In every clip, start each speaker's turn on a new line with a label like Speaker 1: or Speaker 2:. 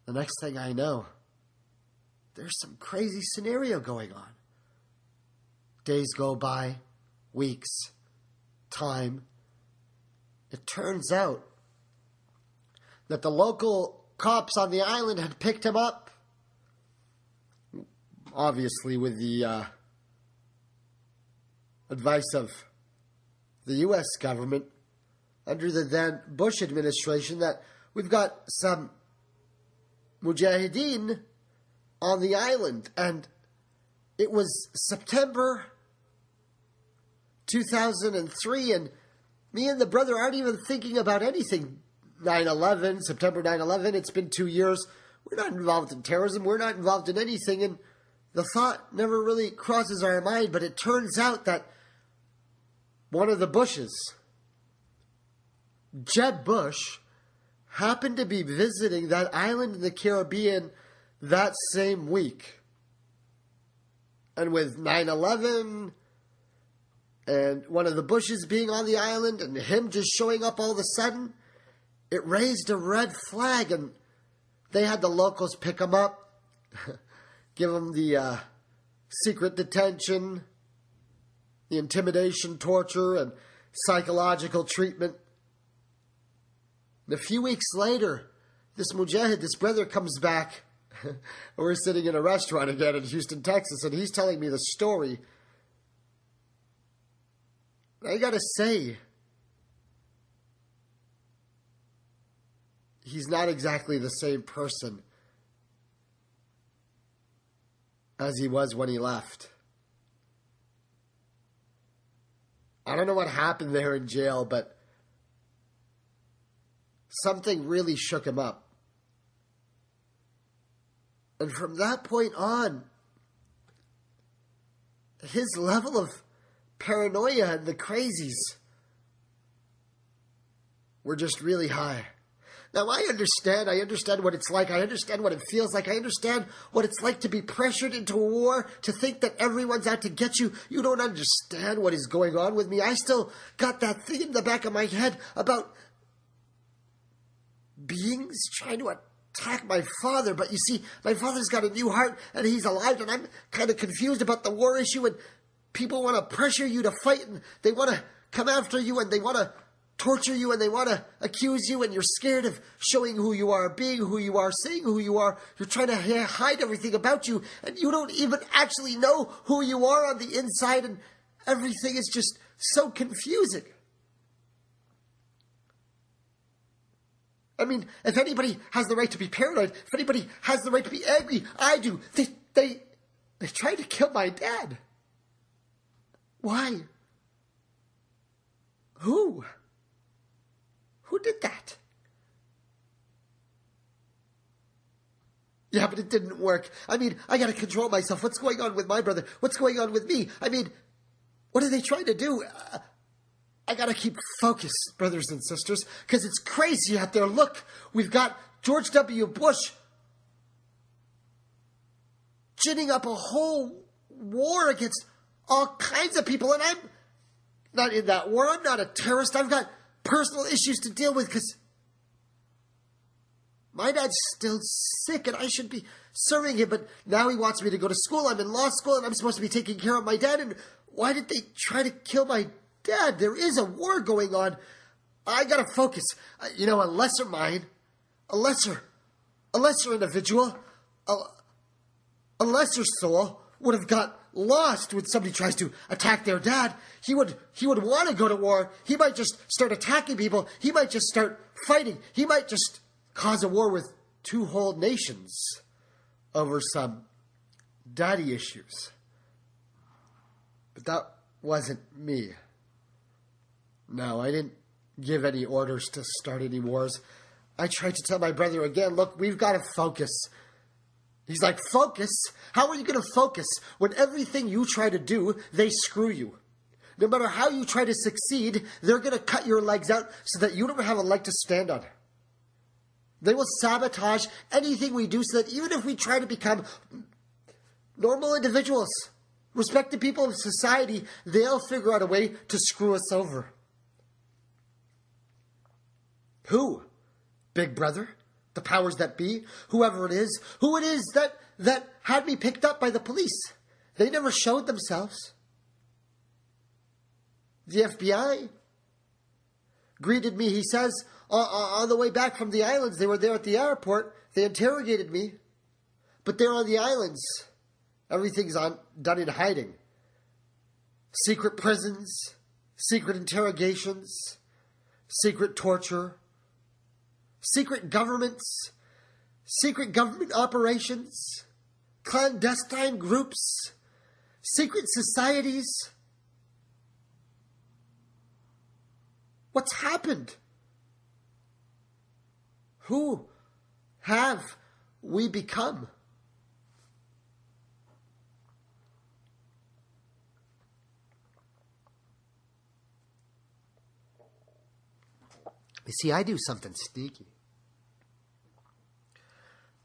Speaker 1: The next thing I know, there's some crazy scenario going on. Days go by, weeks, time. It turns out that the local cops on the island had picked him up, obviously with the advice of the U.S. government under the then Bush administration, that we've got some mujahideen on the island. And it was September 2003, and me and the brother aren't even thinking about anything 9/11, September 9/11. It's been 2 years. We're not involved in terrorism. We're not involved in anything. And the thought never really crosses our mind. But it turns out that one of the Bushes, Jeb Bush, happened to be visiting that island in the Caribbean that same week. And with 9/11 and one of the Bushes being on the island and him just showing up all of a sudden, it raised a red flag, and they had the locals pick him up, give him the secret detention, the intimidation, torture, and psychological treatment. And a few weeks later, this mujahid, this brother, comes back. We're sitting in a restaurant again in Houston, Texas, and he's telling me the story. I gotta say, he's not exactly the same person as he was when he left. I don't know what happened there in jail, but something really shook him up. And from that point on, his level of paranoia and the crazies were just really high. Now, I understand what it's like. I understand what it feels like. I understand what it's like to be pressured into a war, to think that everyone's out to get you. You don't understand what is going on with me. I still got that thing in the back of my head about beings trying to attack my father. But you see, my father's got a new heart and he's alive, and I'm kind of confused about the war issue, and people want to pressure you to fight, and they want to come after you, and they want to torture you, and they want to accuse you, and you're scared of showing who you are, being who you are, saying who you are. You're trying to hide everything about you, and you don't even actually know who you are on the inside, and everything is just so confusing. I mean, if anybody has the right to be paranoid, if anybody has the right to be angry, I do. They tried to kill my dad. Why? Who? Who did that? Yeah, but it didn't work. I mean, I gotta control myself. What's going on with my brother? What's going on with me? I mean, what are they trying to do? I gotta keep focused, brothers and sisters, because it's crazy out there. Look, we've got George W. Bush ginning up a whole war against all kinds of people, and I'm not in that war. I'm not a terrorist. I've got personal issues to deal with because my dad's still sick and I should be serving him, but now he wants me to go to school. I'm in law school and I'm supposed to be taking care of my dad, and why did they try to kill my dad? There is a war going on. I gotta focus. A lesser mind, a lesser individual, a lesser soul would have got lost when somebody tries to attack their dad. He would want to go to war. He might just start attacking people. He might just start fighting. He might just cause a war with two whole nations over some daddy issues. But that wasn't me. No, I didn't give any orders to start any wars. I tried to tell my brother again, look, we've got to focus. He's like, focus? How are you going to focus when everything you try to do, they screw you? No matter how you try to succeed, they're going to cut your legs out so that you don't have a leg to stand on. They will sabotage anything we do so that even if we try to become normal individuals, respected people of society, they'll figure out a way to screw us over. Who? Big Brother? the powers that be, whoever it is, who it is that had me picked up by the police. They never showed themselves. The FBI greeted me, he says, on the way back from the islands. They were there at the airport. They interrogated me. But they're on the islands. Everything's done in hiding. Secret prisons, secret interrogations, secret torture, secret governments, secret government operations, clandestine groups, secret societies. What's happened? Who have we become? You see, I do something sneaky.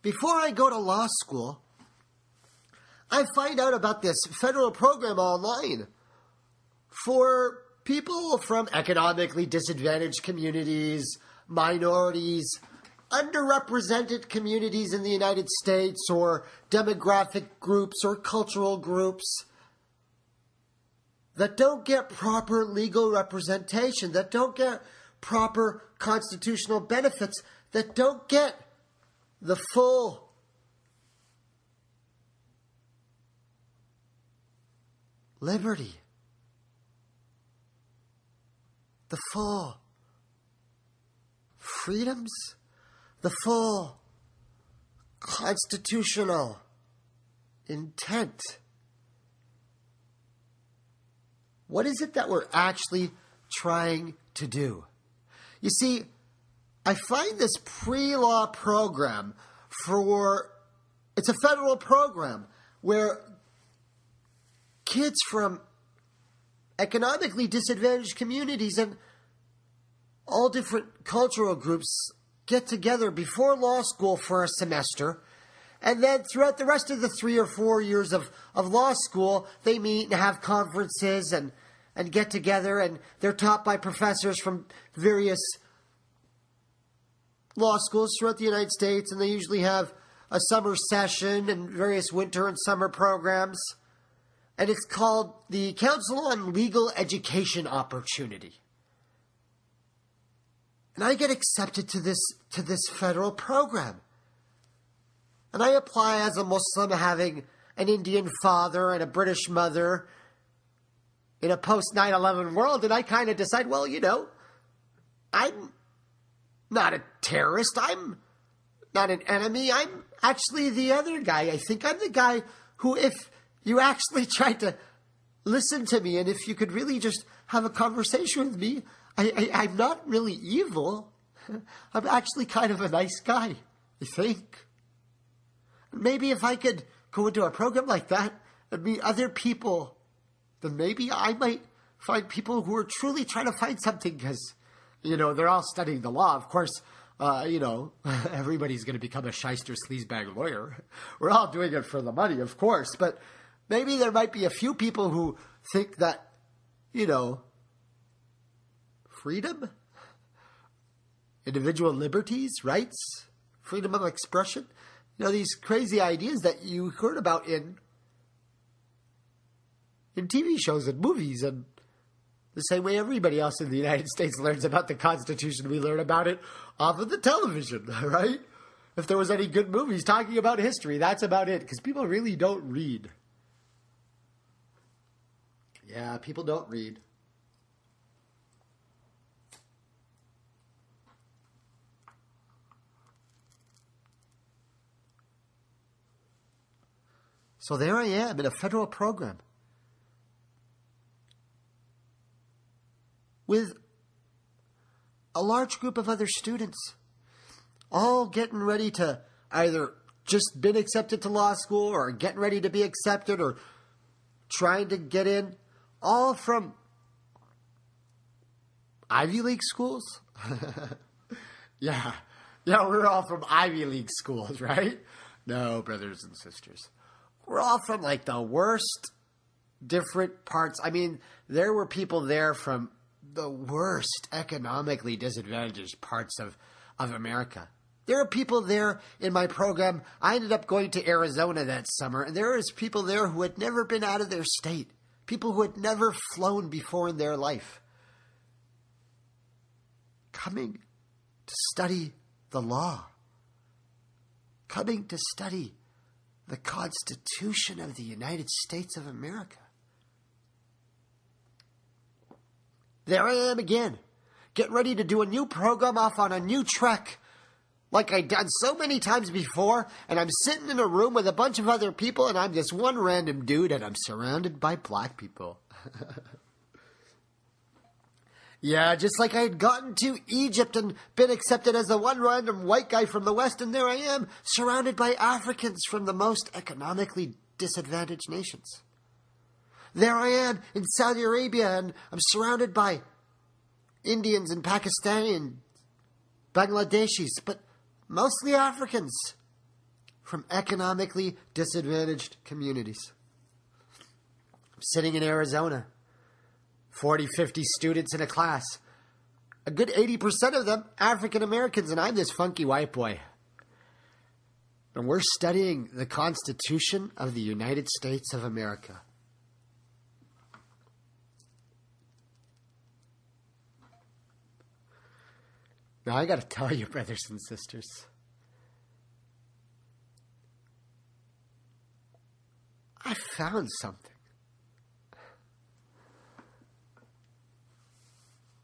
Speaker 1: Before I go to law school, I find out about this federal program online for people from economically disadvantaged communities, minorities, underrepresented communities in the United States, or demographic groups or cultural groups that don't get proper legal representation, that don't get proper constitutional benefits, that don't get the full liberty, the full freedoms, the full constitutional intent. What is it that we're actually trying to do? You see, I find this pre-law program it's a federal program where kids from economically disadvantaged communities and all different cultural groups get together before law school for a semester, and then throughout the rest of the 3 or 4 years of law school, they meet and have conferences and get together, and they're taught by professors from various law schools throughout the United States, and they usually have a summer session and various winter and summer programs. And it's called the Council on Legal Education Opportunity. And I get accepted to this federal program. And I apply as a Muslim, having an Indian father and a British mother in a post 9/11 world, and I kind of decide, well, I'm not a terrorist. I'm not an enemy. I'm actually the other guy. I think I'm the guy who, if you actually tried to listen to me and if you could really just have a conversation with me, I'm not really evil. I'm actually kind of a nice guy, I think. Maybe if I could go into a program like that and meet other people, then maybe I might find people who are truly trying to find something, because, they're all studying the law. Of course, everybody's going to become a shyster sleazebag lawyer. We're all doing it for the money, of course, but maybe there might be a few people who think that, freedom, individual liberties, rights, freedom of expression, these crazy ideas that you heard about in TV shows and movies, and the same way everybody else in the United States learns about the Constitution, we learn about it off of the television, right? If there was any good movies talking about history, that's about it, because people really don't read. Yeah, people don't read. So there I am in a federal program with a large group of other students, all getting ready to either just been accepted to law school or getting ready to be accepted or trying to get in, all from Ivy League schools. Yeah, we're all from Ivy League schools, right? No, brothers and sisters. We're all from like the worst different parts. I mean, there were people there from the worst economically disadvantaged parts of America. There are people there in my program. I ended up going to Arizona that summer, and there is people there who had never been out of their state, people who had never flown before in their life, coming to study the law, coming to study the Constitution of the United States of America. There I am again, getting ready to do a new program off on a new trek, like I'd done so many times before, and I'm sitting in a room with a bunch of other people, and I'm just one random dude, and I'm surrounded by black people. Yeah, just like I had gotten to Egypt and been accepted as the one random white guy from the West, and there I am, surrounded by Africans from the most economically disadvantaged nations. There I am in Saudi Arabia, and I'm surrounded by Indians and Pakistani and Bangladeshis, but mostly Africans from economically disadvantaged communities. I'm sitting in Arizona, 40, 50 students in a class. A good 80% of them African Americans, and I'm this funky white boy. And we're studying the Constitution of the United States of America. Now, I got to tell you, brothers and sisters, I found something.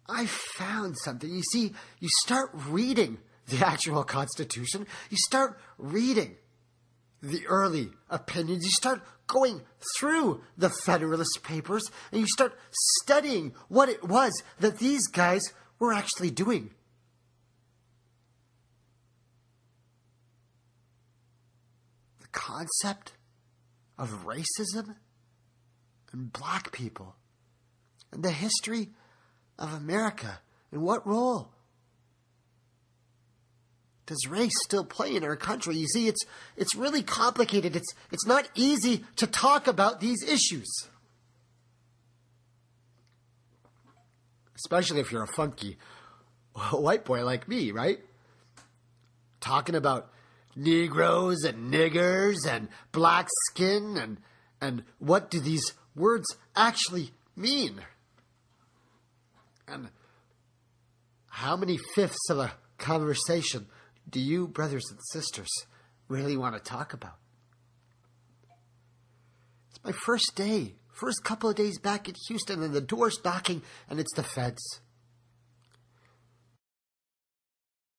Speaker 1: I found something. You see, you start reading the actual Constitution. You start reading the early opinions. You start going through the Federalist Papers, and you start studying what it was that these guys were actually doing. Concept of racism and black people and the history of America, and what role does race still play in our country? You see, it's really complicated. It's not easy to talk about these issues, especially if you're a funky white boy like me, right? Talking about Negroes and niggers and black skin and what do these words actually mean? And how many fifths of a conversation do you, brothers and sisters, really want to talk about? It's my first day, first couple of days back in Houston, and the door's knocking, and it's the feds.